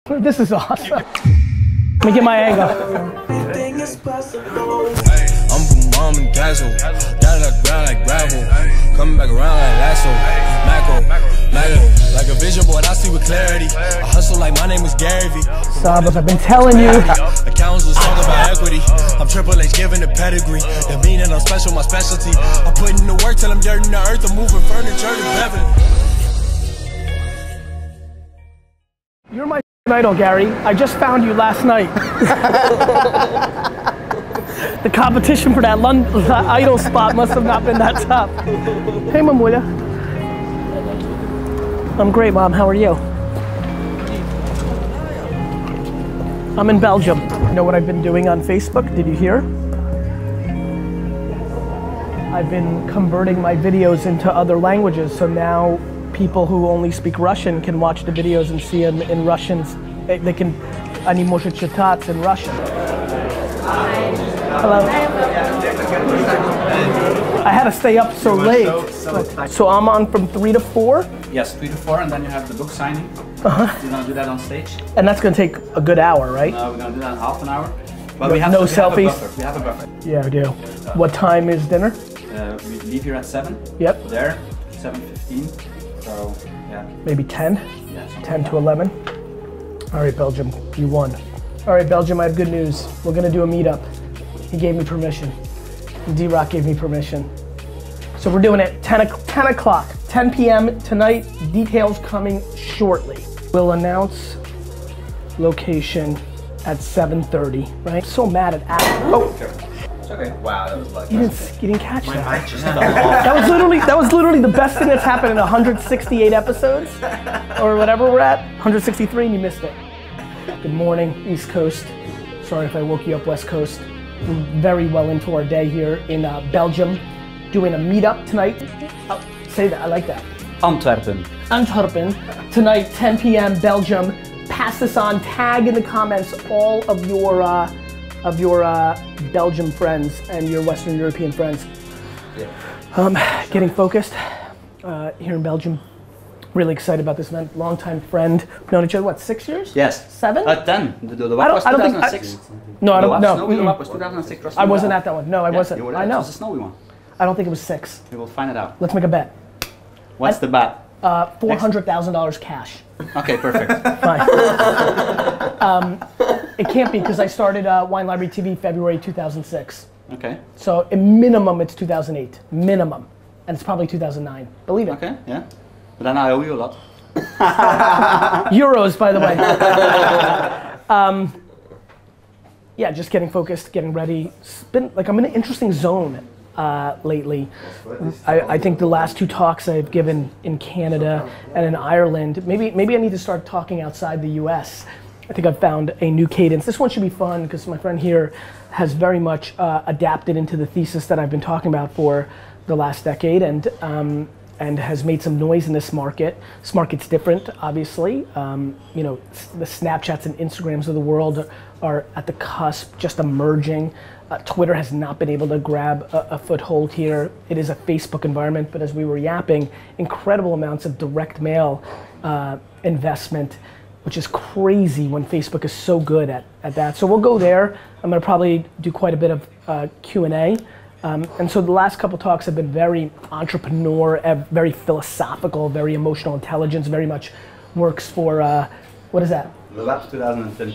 This is awesome. Let me get my angle. I'm from mom and castle. Got it like ground like gravel. Coming back around like lasso. Macro. Like a vision board, I see with clarity. I hustle like my name is GaryVee. Sabas, I've been telling you. Accounts was talking about equity. I'm Triple H giving the pedigree. That meaning I'm special, my specialty. I'm putting the work till I'm dirt in the earth. I'm moving furniture to Beverly. You're my idol, Gary. I just found you last night. The competition for that idol spot must have not been that tough. Hey, Mamulia. I'm great, Mom. How are you? I'm in Belgium. You know what I've been doing on Facebook? Did you hear? I've been converting my videos into other languages, so now people who only speak Russian can watch the videos and see them in Russians. They can, они может читать in Russian. Hello. I had to stay up so late. So I'm on from 3 to 4? Yes, 3 to 4, and then you have the book signing. You're gonna do that on stage. And that's gonna take a good hour, right? No, we're gonna do that in half an hour. But we have no selfies? We have a buffer. Yeah, we do. What time is dinner? We leave here at 7. Yep. There, 7:15. So, yeah. Maybe 10? Yeah, 10 to 11? All right, Belgium, you won. All right, Belgium, I have good news. We're gonna do a meetup. He gave me permission. D-Rock gave me permission. So we're doing it 10 o'clock, 10 p.m. tonight. Details coming shortly. We'll announce location at 7:30, right? So mad at Apple. Oh. It's okay. Wow, that was lucky. You didn't catch that. That was literally the best thing that's happened in 168 episodes, or whatever we're at. 163, and you missed it. Good morning, East Coast. Sorry if I woke you up, West Coast. We're very well into our day here in Belgium, doing a meetup tonight. Oh, say that, I like that. Antwerpen. Tonight, 10 p.m. Belgium. Pass this on, tag in the comments all of your Belgium friends and your Western European friends. Yeah. Getting focused here in Belgium. Really excited about this event. Longtime friend. Known each other, what, 6 years? Yes. 7? 10. The WAP was 2006. No, I don't know. The WAP was 2006. I wasn't at that one. No, I wasn't. You were there. I know. It was a snowy one. I don't think it was 6. We will find it out. Let's make a bet. What's the bet? $400,000 cash. Okay, perfect. Fine. It can't be because I started Wine Library TV February 2006. Okay. So in minimum it's 2008, minimum. And it's probably 2009, believe it. Okay, yeah. But then I owe you a lot. Euros, by the way. Yeah, just getting focused, getting ready. It's been, like, I'm in an interesting zone lately. I think the last 2 talks I've given in Canada and in Ireland, maybe I need to start talking outside the US. I think I've found a new cadence. This one should be fun because my friend here has very much adapted into the thesis that I've been talking about for the last decade and has made some noise in this market. This market's different, obviously. You know, the Snapchats and Instagrams of the world are at the cusp, just emerging. Twitter has not been able to grab a foothold here. It is a Facebook environment, but as we were yapping, incredible amounts of direct mail investment, which is crazy when Facebook is so good at that. So we'll go there. I'm gonna probably do quite a bit of Q&A. And so the last couple talks have been very entrepreneur, very philosophical, very emotional intelligence, very much works for, what is that? The last 2010.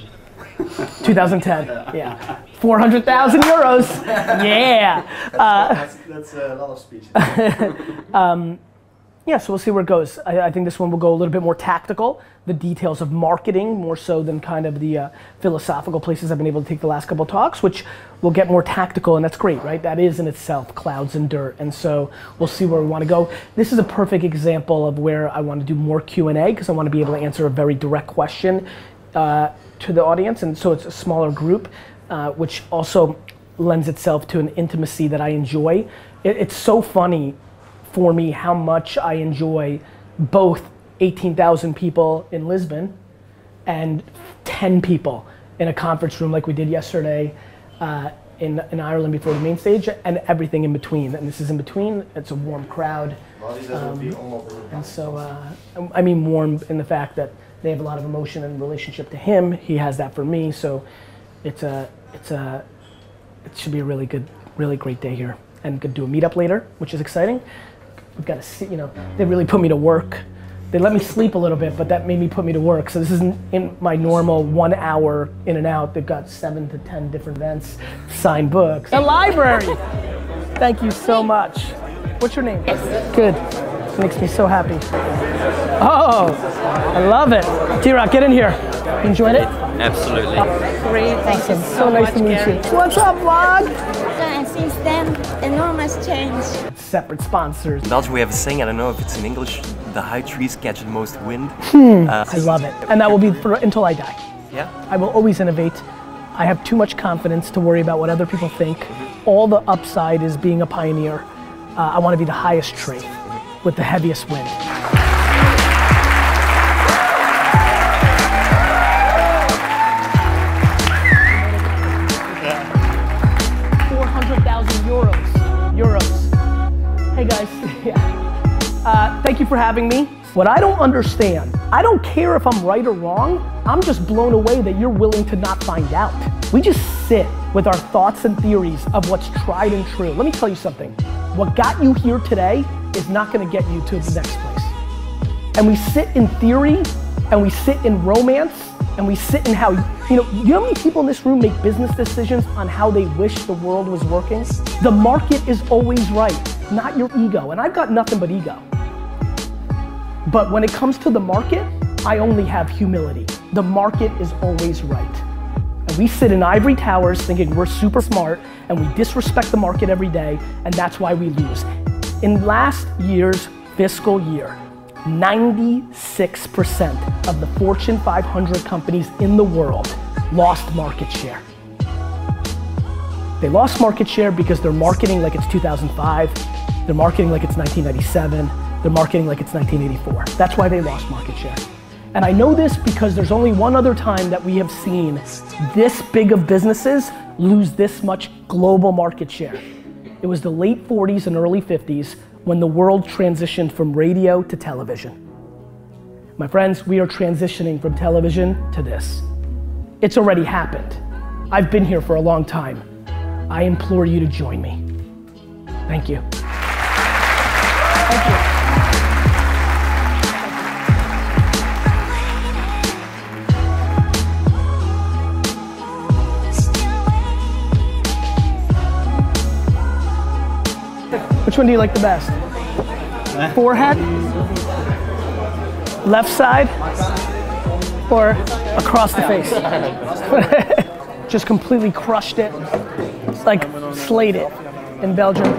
2010, yeah. 400,000 euros, yeah. That's a lot of speech. Yeah, so we'll see where it goes. I think this one will go a little bit more tactical, the details of marketing, more so than kind of the philosophical places I've been able to take the last couple of talks, which will get more tactical, and that's great, right? That is in itself clouds and dirt, and so we'll see where we want to go. This is a perfect example of where I want to do more Q&A, because I want to be able to answer a very direct question to the audience, and so it's a smaller group, which also lends itself to an intimacy that I enjoy. It's so funny for me how much I enjoy both 18,000 people in Lisbon and 10 people in a conference room like we did yesterday in Ireland before the main stage, and everything in between. And this is in between. It's a warm crowd. And so, I mean warm in the fact that They have a lot of emotion and relationship to him. He has that for me. So it should be a really great day here. And gonna do a meetup later, which is exciting. We've got to see, you know, they really put me to work. They let me sleep a little bit, but that made me put me to work. So this isn't in my normal 1 hour in and out. They've got 7 to 10 different events, signed books. A library! Thank you so much. What's your name? Good. Makes me so happy. Oh, I love it. T-Rock, get in here. You enjoyed it? Absolutely. Great, thank you So nice to meet you. What's up, vlog? And since then, enormous change. Separate sponsors. In Belgium we have a saying, I don't know if it's in English, the high trees catch the most wind. I love it. And that will be until I die. Yeah. I will always innovate. I have too much confidence to worry about what other people think. All the upside is being a pioneer. I want to be the highest tree with the heaviest wind. 400,000 euros. Hey guys, thank you for having me. What I don't understand, I don't care if I'm right or wrong, I'm just blown away that you're willing to not find out. We just sit with our thoughts and theories of what's tried and true. Let me tell you something. What got you here today is not gonna get you to the next place. And we sit in theory, and we sit in romance, and we sit in how, you know how many people in this room make business decisions on how they wish the world was working? The market is always right, not your ego. And I've got nothing but ego. But when it comes to the market, I only have humility. The market is always right. And we sit in ivory towers thinking we're super smart, and we disrespect the market every day, and that's why we lose. In last year's fiscal year, 96% of the Fortune 500 companies in the world lost market share. They lost market share because they're marketing like it's 2005, they're marketing like it's 1997, they're marketing like it's 1984. That's why they lost market share. And I know this because there's only one other time that we have seen this big of businesses lose this much global market share. It was the late 40s and early 50s when the world transitioned from radio to television. My friends, we are transitioning from television to this. It's already happened. I've been here for a long time. I implore you to join me. Thank you. Thank you. Which one do you like the best? Forehead? Left side? Or across the face? Just completely crushed it. It's like slayed it in Belgium.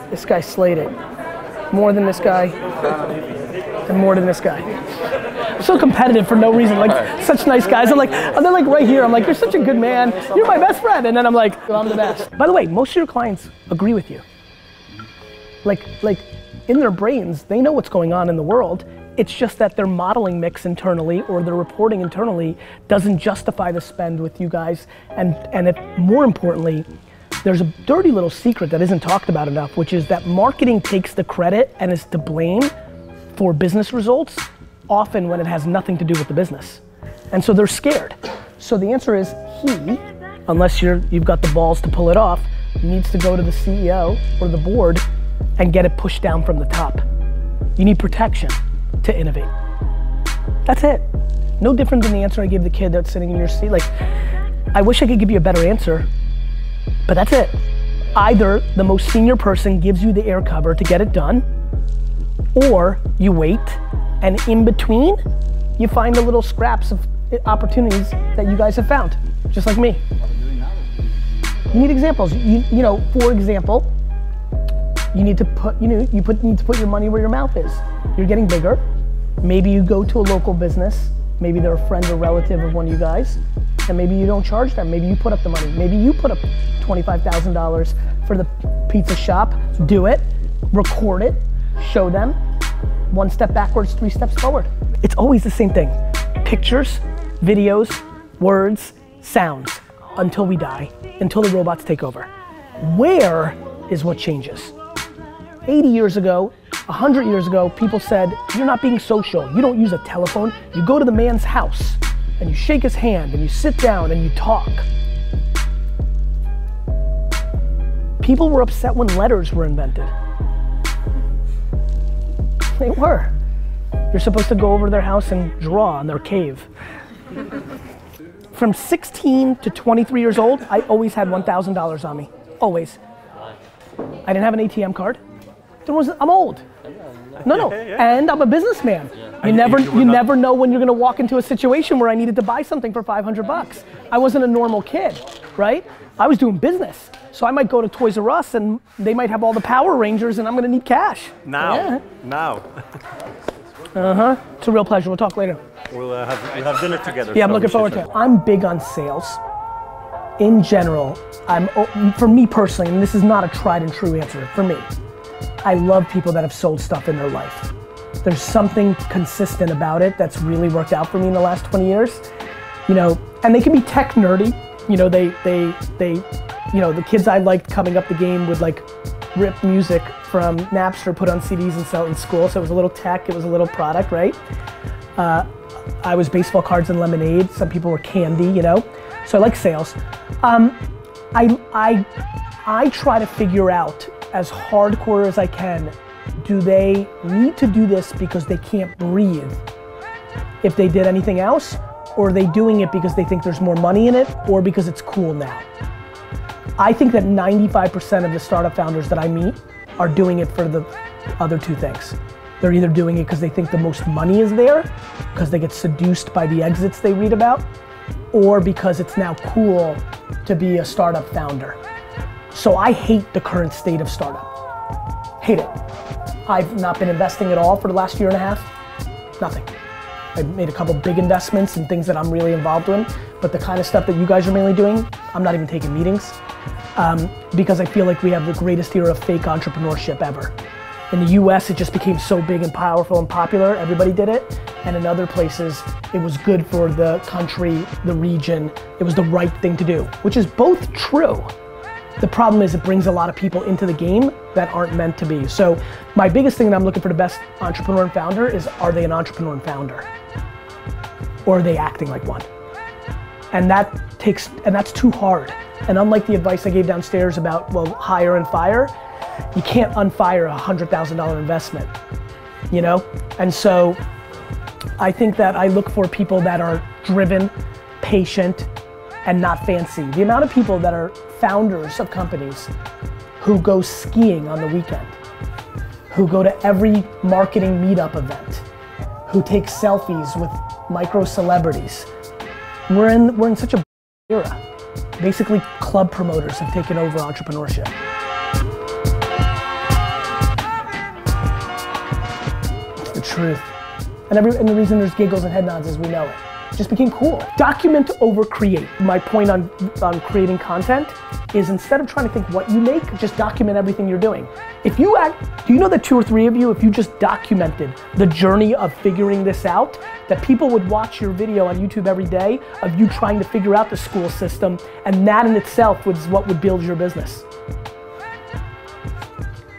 This guy slayed it. More than this guy, and more than this guy. I'm so competitive for no reason, like such nice guys. I'm like, and they're like right here, I'm like, you're such a good man, you're my best friend, and then I'm like, well, I'm the best. By the way, most of your clients agree with you. Like in their brains, they know what's going on in the world. It's just that their modeling mix internally or their reporting internally doesn't justify the spend with you guys. And more importantly, there's a dirty little secret that isn't talked about enough, which is that marketing takes the credit and is to blame for business results, often when it has nothing to do with the business. And so they're scared. So the answer is he, unless you've got the balls to pull it off, needs to go to the CEO or the board and get it pushed down from the top. You need protection to innovate. That's it. No different than the answer I gave the kid that's sitting in your seat. Like, I wish I could give you a better answer, but that's it. Either the most senior person gives you the air cover to get it done, or you wait, and in between, you find the little scraps of opportunities that you guys have found, just like me. You need examples. You know, for example, you need to put your money where your mouth is. You're getting bigger. Maybe you go to a local business. Maybe they're a friend or relative of one of you guys, and maybe you don't charge them. Maybe you put up the money. Maybe you put up $25,000 for the pizza shop. Do it, record it, show them. 1 step backwards, 3 steps forward. It's always the same thing. Pictures, videos, words, sounds, until we die, until the robots take over. Where is what changes? 80 years ago, 100 years ago, people said, you're not being social. You don't use a telephone. You go to the man's house and you shake his hand and you sit down and you talk. People were upset when letters were invented. They were. You're supposed to go over to their house and draw in their cave. From 16 to 23 years old, I always had $1,000 on me, always. I didn't have an ATM card. I'm old. No, and I'm a businessman. You never know when you're gonna walk into a situation where I needed to buy something for 500 bucks. I wasn't a normal kid, right? I was doing business. So I might go to Toys R Us and they might have all the Power Rangers and I'm gonna need cash. Now. It's a real pleasure, we'll talk later. We'll have dinner together. Yeah, I'm looking forward to it. I'm big on sales. In general, for me personally, and this is not a tried and true answer, for me, I love people that have sold stuff in their life. There's something consistent about it that's really worked out for me in the last 20 years. You know, and they can be tech nerdy. You know, the kids I liked coming up the game would like rip music from Napster, put on CDs and sell it in school. So it was a little tech, it was a little product, right? I was baseball cards and lemonade. Some people were candy, you know? So I like sales. I try to figure out as hardcore as I can, do they need to do this because they can't breathe if they did anything else? Or are they doing it because they think there's more money in it or because it's cool now? I think that 95% of the startup founders that I meet are doing it for the other two things. They're either doing it because they think the most money is there, because they get seduced by the exits they read about, or because it's now cool to be a startup founder. So I hate the current state of startup. Hate it. I've not been investing at all for the last year and a half. Nothing. I made a couple big investments in things that I'm really involved in, but the kind of stuff that you guys are mainly doing, I'm not even taking meetings because I feel like we have the greatest era of fake entrepreneurship ever. In the US, it just became so big and powerful and popular, everybody did it. And in other places, it was good for the country, the region, it was the right thing to do, which is both true. The problem is it brings a lot of people into the game that aren't meant to be. So my biggest thing that I'm looking for the best entrepreneur and founder is, are they an entrepreneur and founder? Or are they acting like one? And that's too hard. And unlike the advice I gave downstairs about, well, hire and fire, you can't unfire a $100,000 investment, you know? And so I think that I look for people that are driven, patient, and not fancy. The amount of people that are founders of companies who go skiing on the weekend, who go to every marketing meetup event, who take selfies with micro celebrities. We're in such a era. Basically, club promoters have taken over entrepreneurship. It's the truth. And the reason there's giggles and head nods is we know it. It just became cool. Document over create. My point on creating content is, instead of trying to think what you make, just document everything you're doing. If you do you know that 2 or 3 of you, if you just documented the journey of figuring this out, that people would watch your video on YouTube every day of you trying to figure out the school system, and that in itself was what would build your business.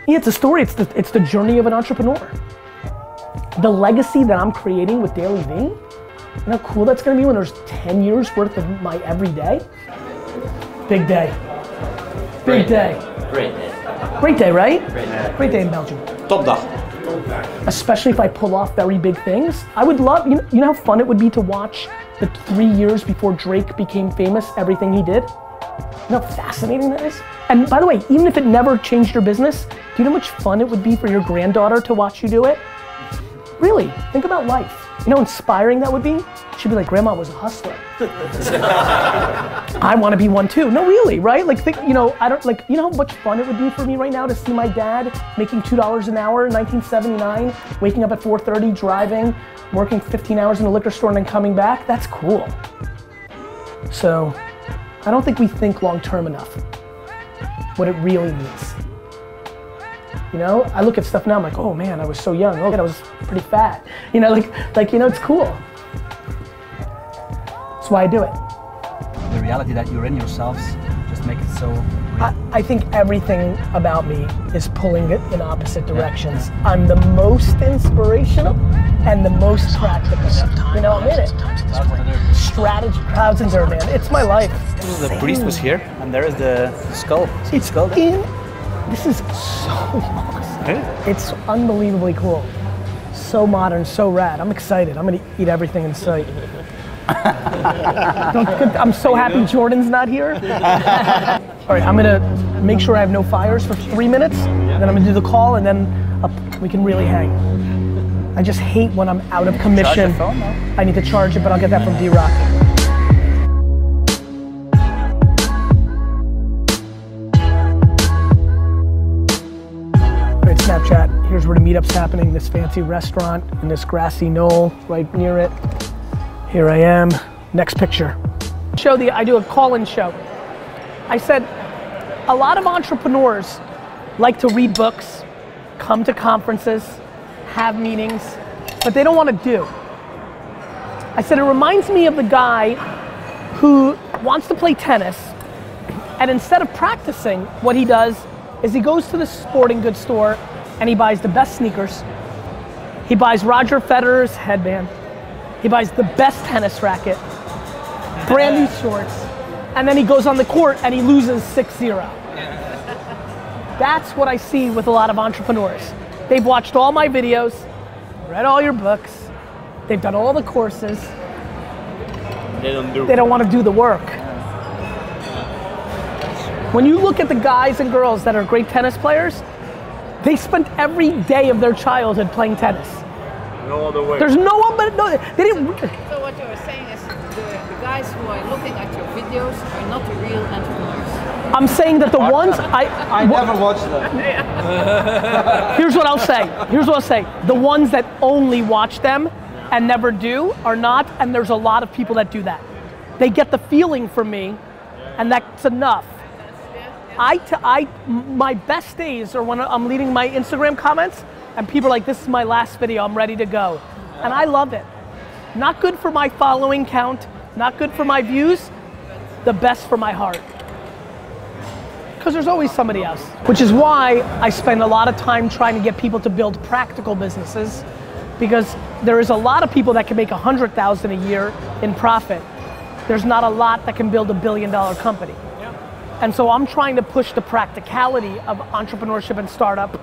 Yeah, it's a story, it's the journey of an entrepreneur. The legacy that I'm creating with DailyVee, you know how cool that's gonna be when there's 10 years worth of my everyday? Big day. Big day. Great day. Great day, right? Great day. Great day in Belgium. Topdag. Especially if I pull off very big things. I would love, you know how fun it would be to watch the 3 years before Drake became famous, everything he did? You know how fascinating that is? And by the way, even if it never changed your business, do you know how much fun it would be for your granddaughter to watch you do it? Really, think about life. You know how inspiring that would be? She'd be like, Grandma was a hustler. I want to be one too. No, really, right? Like, think, you know, you know how much fun it would be for me right now to see my dad making $2 an hour in 1979, waking up at 4:30, driving, working 15 hours in a liquor store and then coming back? That's cool. So, I don't think we think long-term enough what it really means. You know, I look at stuff now, I'm like, oh man, I was so young. Oh, I was pretty fat. You know, like you know, it's cool. That's why I do it. The reality that you're in yourselves just make it so? I think everything about me is pulling it in opposite directions. I'm the most inspirational and the most practical. You know, I'm in it. Strategy, crowds and dirt, man. It's my life. The priest was here, and there is the skull. It's skull. This is so awesome. Hey. It's unbelievably cool. So modern, so rad. I'm excited. I'm gonna eat everything in sight. I'm so happy Jordan's not here. All right, I'm gonna make sure I have no fires for 3 minutes, then I'm gonna do the call, and then we can really hang. I just hate when I'm out of commission. Charge the phone, no? I need to charge it, but I'll get that from D-Rock. All right, Snapchat. Here's where the meetup's happening. This fancy restaurant in this grassy knoll right near it. Here I am. Next picture. I do a call-in show. I said, a lot of entrepreneurs like to read books, come to conferences, have meetings, but they don't want to do. I said, it reminds me of the guy who wants to play tennis, and instead of practicing, what he does is he goes to the sporting goods store and he buys the best sneakers. He buys Roger Federer's headband. He buys the best tennis racket, brand new shorts, and then he goes on the court and he loses 6-0. That's what I see with a lot of entrepreneurs. They've watched all my videos, read all your books, they've done all the courses. They don't want to do the work. When you look at the guys and girls that are great tennis players, they spent every day of their childhood playing tennis. No other way. There's no one but, no, they didn't. So what you were saying is the guys who are looking at your videos are not the real entrepreneurs. I'm saying that the ones, I never watched them. Here's what I'll say, the ones that only watch them and never do are not, and there's a lot of people that do that. They get the feeling from me, and that's enough. My best days are when I'm leading my Instagram comments, and people are like, this is my last video, I'm ready to go. And I love it. Not good for my following count, not good for my views, the best for my heart. Because there's always somebody else. Which is why I spend a lot of time trying to get people to build practical businesses, because there is a lot of people that can make $100,000 a year in profit. There's not a lot that can build $1 billion company. And so I'm trying to push the practicality of entrepreneurship and startup.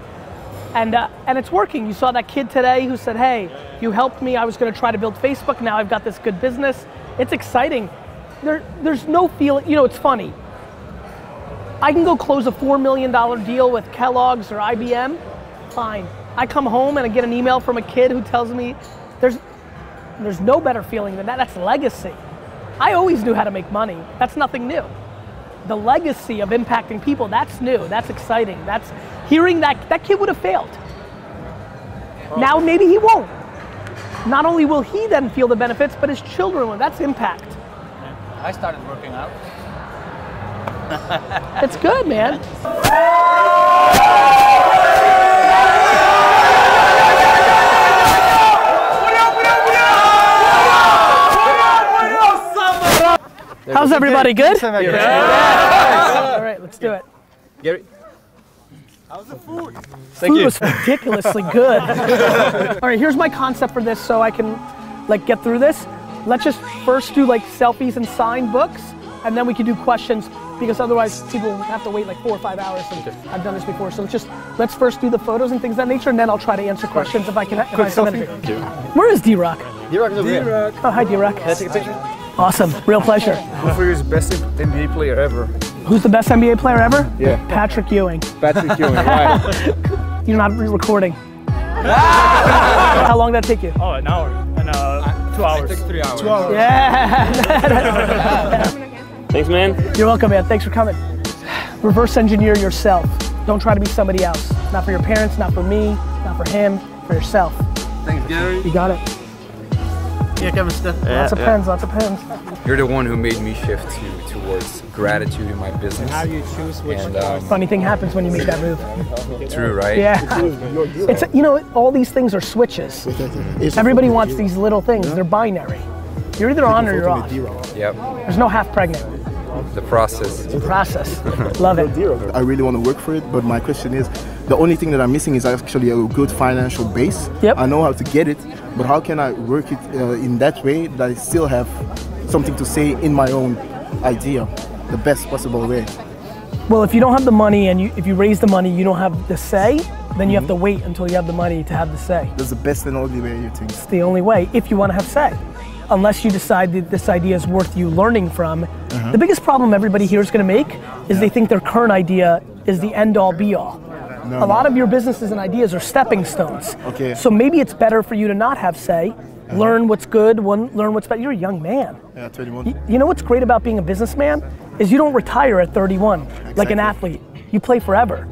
And it's working. You saw that kid today who said, hey, you helped me, I was gonna try to build Facebook, now I've got this good business. It's exciting. There's no feeling, you know, it's funny. I can go close a $4 million deal with Kellogg's or IBM, fine. I come home and I get an email from a kid who tells me there's no better feeling than that. That's legacy. I always knew how to make money. That's nothing new. The legacy of impacting people, that's new, that's exciting. That's hearing that kid would have failed. Now maybe he won't. Not only will he then feel the benefits, but his children will. That's impact. I started working out. It's good, man. How's everybody? Good? Yeah. All right, let's do it. Gary, how's the food? Food was ridiculously good. All right, here's my concept for this so I can like get through this. Let's just first do like selfies and signed books, and then we can do questions, because otherwise people have to wait like 4 or 5 hours. And I've done this before, so let's first do the photos and things of that nature, and then I'll try to answer questions if I can. Where is D-Rock? D-Rock is over here. Oh, hi D-Rock. Can I take a picture? Awesome, real pleasure. Who for you is the best NBA player ever? Who's the best NBA player ever? Yeah. Patrick Ewing. Patrick Ewing, why? You're not recording. How long did that take you? Oh, an hour and 2 hours. It took 3 hours. 2 hours. Yeah. Thanks, man. You're welcome, man. Thanks for coming. Reverse engineer yourself. Don't try to be somebody else. Not for your parents, not for me, not for him, for yourself. Thanks, Gary. You got it. Yeah, Kevin, Steph. Lots of pens, lots of pens. You're the one who made me shift towards gratitude in my business. How do you choose which? Funny thing happens when you make that move. True, right? Yeah. It's, you know, all these things are switches. Everybody wants these little things. They're binary. You're either on or you're off. Yep. There's no half pregnant. The process. The process. Love it. I really want to work for it, but my question is, the only thing that I'm missing is actually a good financial base. Yep. I know how to get it, but how can I work it in that way that I still have something to say in my own idea, the best possible way? Well, if you don't have the money and if you raise the money, you don't have the say, then you have to wait until you have the money to have the say. That's the best and only way, you think? It's the only way, if you want to have say. Unless you decide that this idea is worth you learning from. The biggest problem everybody here is going to make is they think their current idea is the end all be all. A lot of your businesses and ideas are stepping stones. Okay. So maybe it's better for you to not have say, learn what's good, learn what's bad. You're a young man. Yeah, 21. You know what's great about being a businessman is you don't retire at 31 like an athlete. You play forever.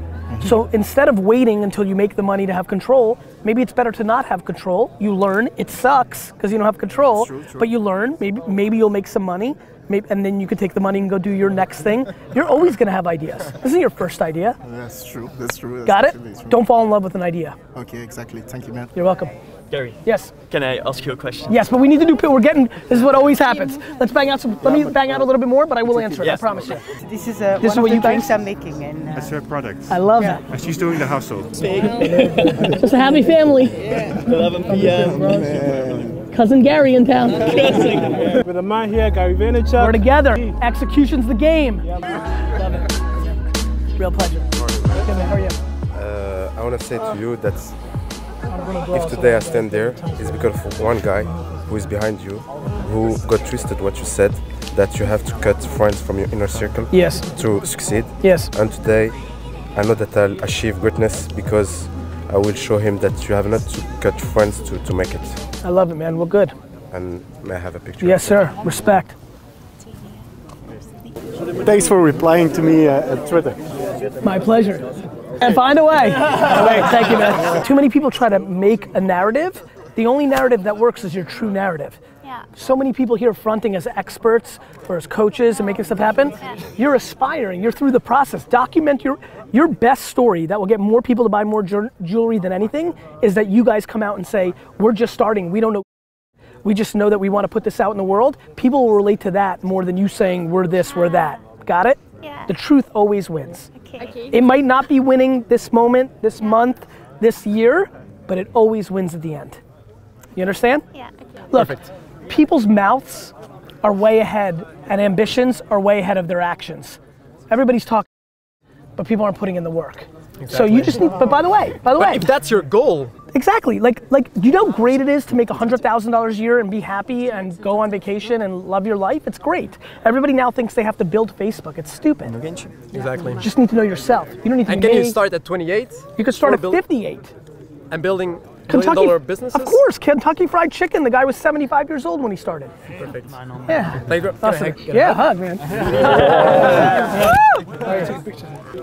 So instead of waiting until you make the money to have control, maybe it's better to not have control. You learn, it sucks because you don't have control, but you learn, maybe you'll make some money, and then you can take the money and go do your next thing. You're always gonna have ideas. This isn't your first idea. That's true, that's true. That's Got it? True. Don't fall in love with an idea. Okay, exactly. Thank you, man. You're welcome. Gary. Yes. Can I ask you a question? Yes, but we need to do, this is what always happens. Let's bang out let me bang out a little bit more, but I will answer it, I promise you. This is one of the drinks I'm making. And, That's her product. I love that. And she's doing the household. Just a happy family. 11 p.m. Cousin Gary in town. With a man here, Gary Vaynerchuk. We're together. Execution's the game. Love it. Real pleasure. How are you? I want to say to you that if today I stand there, it's because of one guy who is behind you, who got twisted what you said, that you have to cut friends from your inner circle to succeed. Yes. And today, I know that I'll achieve greatness because I will show him that you have not to cut friends to make it. I love it, man. Well, good. And may I have a picture? Yes, sir. Respect. Thanks for replying to me at Twitter. My pleasure. And find a way. Thank you, man. Too many people try to make a narrative. The only narrative that works is your true narrative. Yeah. So many people here fronting as experts or as coaches and making stuff happen. You're aspiring. You're through the process. Document your best story that will get more people to buy more jewelry than anything is that you guys come out and say, we're just starting. We don't know. We just know that we want to put this out in the world. People will relate to that more than you saying we're this, we're that. Got it? Yeah. The truth always wins. Okay. It might not be winning this moment, this month, this year, but it always wins at the end. You understand? Yeah. Okay. Look, people's mouths are way ahead and ambitions are way ahead of their actions. Everybody's talking, but people aren't putting in the work. Exactly. So you just need, but by the way. If that's your goal. Exactly, like do you know how great it is to make $100,000 a year and be happy and go on vacation and love your life? It's great. Everybody now thinks they have to build Facebook. It's stupid. Exactly. You just need to know yourself. You don't need to And be can me. you start at 28? You could start at 58. And building Kentucky, $1 million businesses? Of course, Kentucky Fried Chicken. The guy was 75 years old when he started. Perfect. Yeah. Awesome. Yeah, hug, man.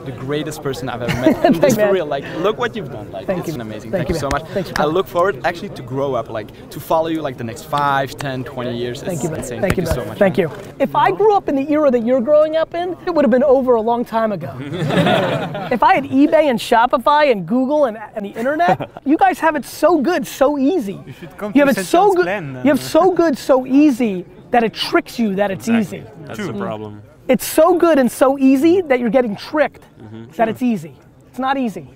The greatest person I've ever met. And just for real, like, look what you've done. Like, it's amazing. Thank you so much. I look forward actually to grow up, like, to follow you like the next 5, 10, 20 years. Thank you, man. Insane. Thank you so much. Thank you. If I grew up in the era that you're growing up in, it would have been over a long time ago. If I had eBay and Shopify and Google and the internet, you guys have it so good, so easy. You should come You to have it so good. Glen, You have so good, so easy that it tricks you that it's easy. That's the problem. It's so good and so easy that you're getting tricked that it's easy. It's not easy.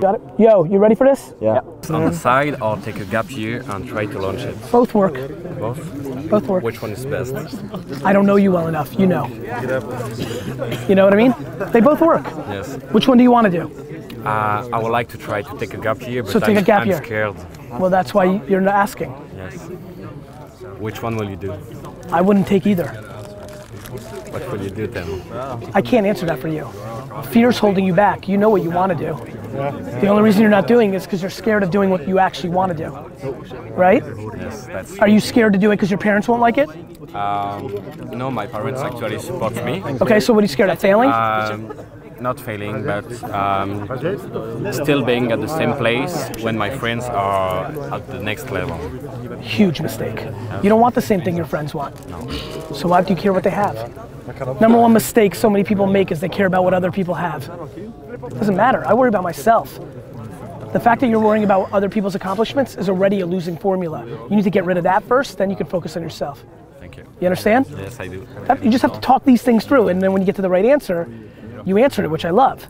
Got it? Yo, you ready for this? Yeah. On the side, or take a gap year and try to launch it. Both work. Both? Both work. Which one is best? I don't know you well enough. You know. You know what I mean? They both work. Yes. Which one do you want to do? I would like to try to take a gap year, but So take a gap I'm year. scared. Well, that's why you're not asking. Yes. Which one will you do? I wouldn't take either. What will you do then? I can't answer that for you. Fear's holding you back. You know what you want to do. The only reason you're not doing it is because you're scared of doing what you actually want to do. Right? Yes, that's Are you scared to do it because your parents won't like it? no, my parents actually support me. Okay, so what are you scared of, failing? Not failing, but still being at the same place when my friends are at the next level. Huge mistake. You don't want the same thing your friends want. No. So why do you care what they have? Number one mistake so many people make is they care about what other people have. It doesn't matter. I worry about myself. The fact that you're worrying about other people's accomplishments is already a losing formula. You need to get rid of that first, then you can focus on yourself. Thank you. You understand? Yes, I do. You just have to talk these things through, and then when you get to the right answer, you answered it, which I love.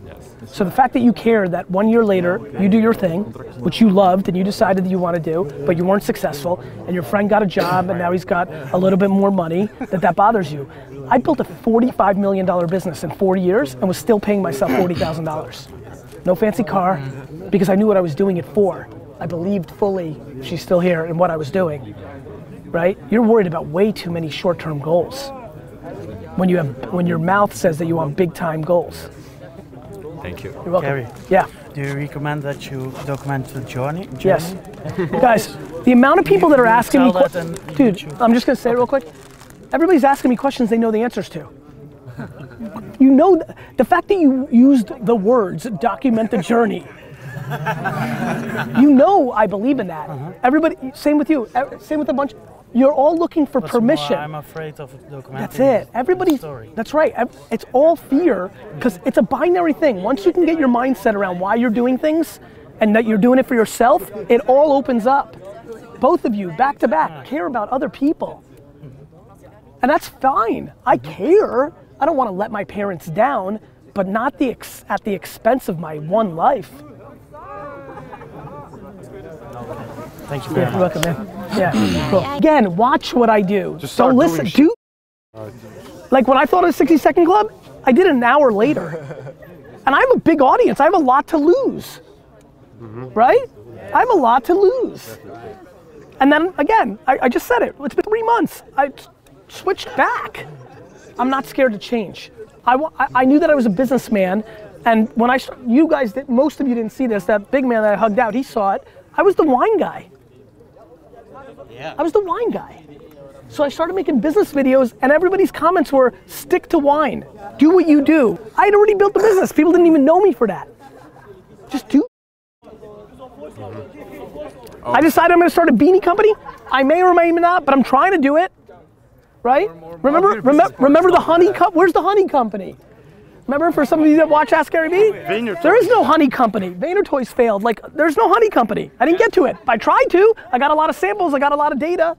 So the fact that you care that 1 year later, you do your thing, which you loved and you decided that you want to do, but you weren't successful, and your friend got a job and now he's got a little bit more money, that bothers you. I built a $45 million business in 4 years and was still paying myself $40,000. No fancy car, because I knew what I was doing it for. I believed fully, she's still here, in what I was doing, right? You're worried about way too many short-term goals when your mouth says that you want big-time goals. Thank you. You're welcome. Gary, yeah. Do you recommend that you document the journey? Yes. Guys, the amount of people that are asking me questions, dude, I'm just gonna say it real quick. Everybody's asking me questions they know the answers to. You know, the fact that you used the words document the journey, you know I believe in that. Everybody, same with you, same with a bunch. You're all looking for permission. I'm afraid of documenting. That's it. Everybody. That's right. It's all fear, because it's a binary thing. Once you can get your mindset around why you're doing things, and that you're doing it for yourself, it all opens up. Both of you, back to back, care about other people, and that's fine. I care. I don't want to let my parents down, but not at the expense of my one life. Thank you very much. You're welcome, man. Yeah, cool. Again, watch what I do. Don't listen. Like when I thought of a 60-second club, I did it an hour later. And I have a big audience. I have a lot to lose. Right? I have a lot to lose. And then again, I just said it. It's been 3 months. I switched back. I'm not scared to change. I knew that I was a businessman, and when you guys, most of you didn't see this, that big man that I hugged out, he saw it. I was the wine guy. Yeah. I was the wine guy. So I started making business videos, and everybody's comments were, stick to wine. Do what you do. I had already built the business. People didn't even know me for that. Just do. I decided I'm gonna start a beanie company. I may or may not, but I'm trying to do it. Right? Remember the honey cup? Where's the honey company? Remember, for some of you that watch Ask GaryVee? There is no honey company. Vayner Toys failed. Like, there's no honey company. I didn't get to it. I tried to. I got a lot of samples. I got a lot of data.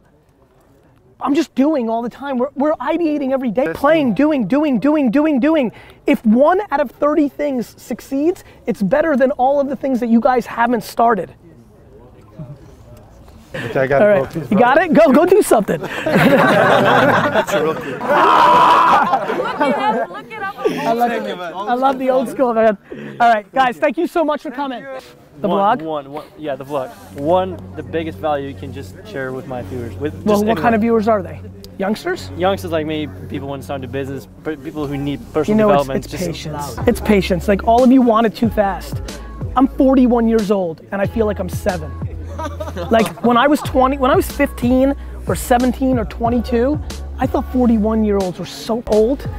I'm just doing all the time. We're ideating every day. Playing, doing. If 1 out of 30 things succeeds, it's better than all of the things that you guys haven't started. Okay, I got all right. You got it? Go do something. Look it up. I love the old school, man. All right, guys, thank you so much for coming. The vlog? Yeah, the vlog. The biggest value you can just share with my viewers. Well, what kind of viewers are they? Youngsters? Youngsters like me, people who want to start a business, people who need personal development. It's patience. It's patience. Like, all of you want it too fast. I'm 41 years old, and I feel like I'm 7. Like, when I was 15 or 17 or 22, I thought 41-year-olds were so old.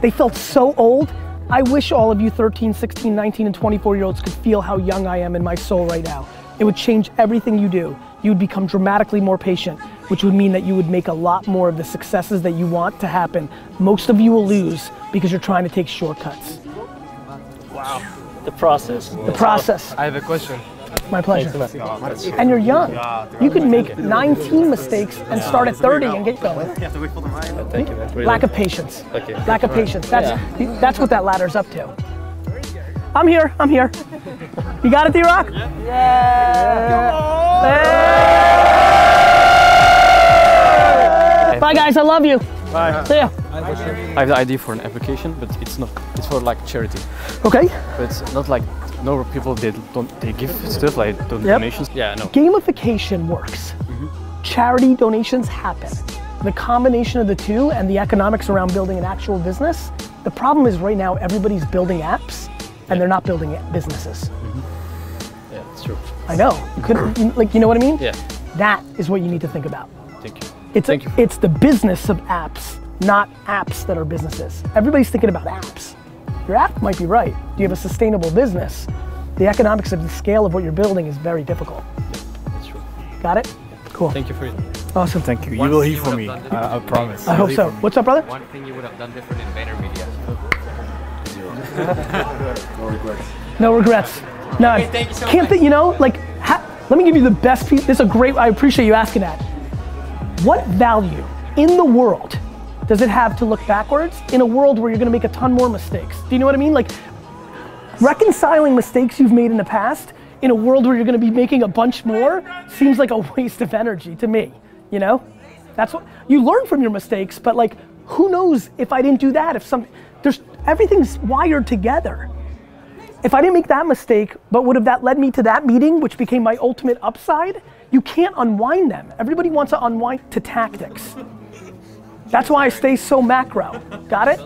They felt so old. I wish all of you 13, 16, 19, and 24-year-olds could feel how young I am in my soul right now. It would change everything you do. You would become dramatically more patient, which would mean that you would make a lot more of the successes that you want to happen. Most of you will lose because you're trying to take shortcuts. Wow. The process. The process. I have a question. My pleasure. And you're young. You can make 19 mistakes and start at 30 and get going. Thank you. Really. Lack of patience. Okay. Lack of patience. That's what that ladder's up to. I'm here. You got it, D-Rock? Yeah. Bye, guys. I love you. Bye. See ya. I have the idea for an application, but it's not. It's for like charity. Okay. But it's not like no people they give stuff like donations. Yeah, no. Gamification works. Charity donations happen. The combination of the two and the economics around building an actual business. The problem is right now everybody's building apps and they're not building businesses. Yeah, it's true. I know. You know what I mean? Yeah. That is what you need to think about. Thank you. It's the business of apps, not apps that are businesses. Everybody's thinking about apps. Your app might be right. Do you have a sustainable business? The economics of the scale of what you're building is very difficult. Yeah, that's true. Got it? Cool. Thank you for it. Awesome. Thank you. You will hear from me. I promise. I hope so. What's up, brother? One thing you would have done different in VaynerMedia. No regrets. No regrets. No. Okay, thank you so Can't much. think, let me give you the best piece. This is a great, I appreciate you asking that. What value in the world does it have to look backwards in a world where you're gonna make a ton more mistakes? Do you know what I mean? Like, reconciling mistakes you've made in the past in a world where you're gonna be making a bunch more seems like a waste of energy to me, you know? That's what, you learn from your mistakes, but like, who knows if I didn't do that, everything's wired together. If I didn't make that mistake, but would have that led me to that meeting, which became my ultimate upside, you can't unwind them. Everybody wants to unwind to tactics. That's why I stay so macro. Got it?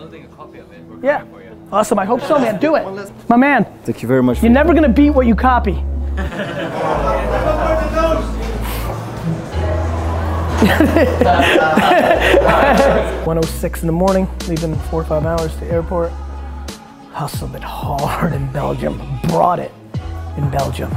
Yeah. Awesome, I hope so, man. Do it. My man. Thank you very much. You're never gonna beat what you copy. 1:06 in the morning, leaving 4 or 5 hours to airport. Hustled it hard in Belgium, brought it in Belgium.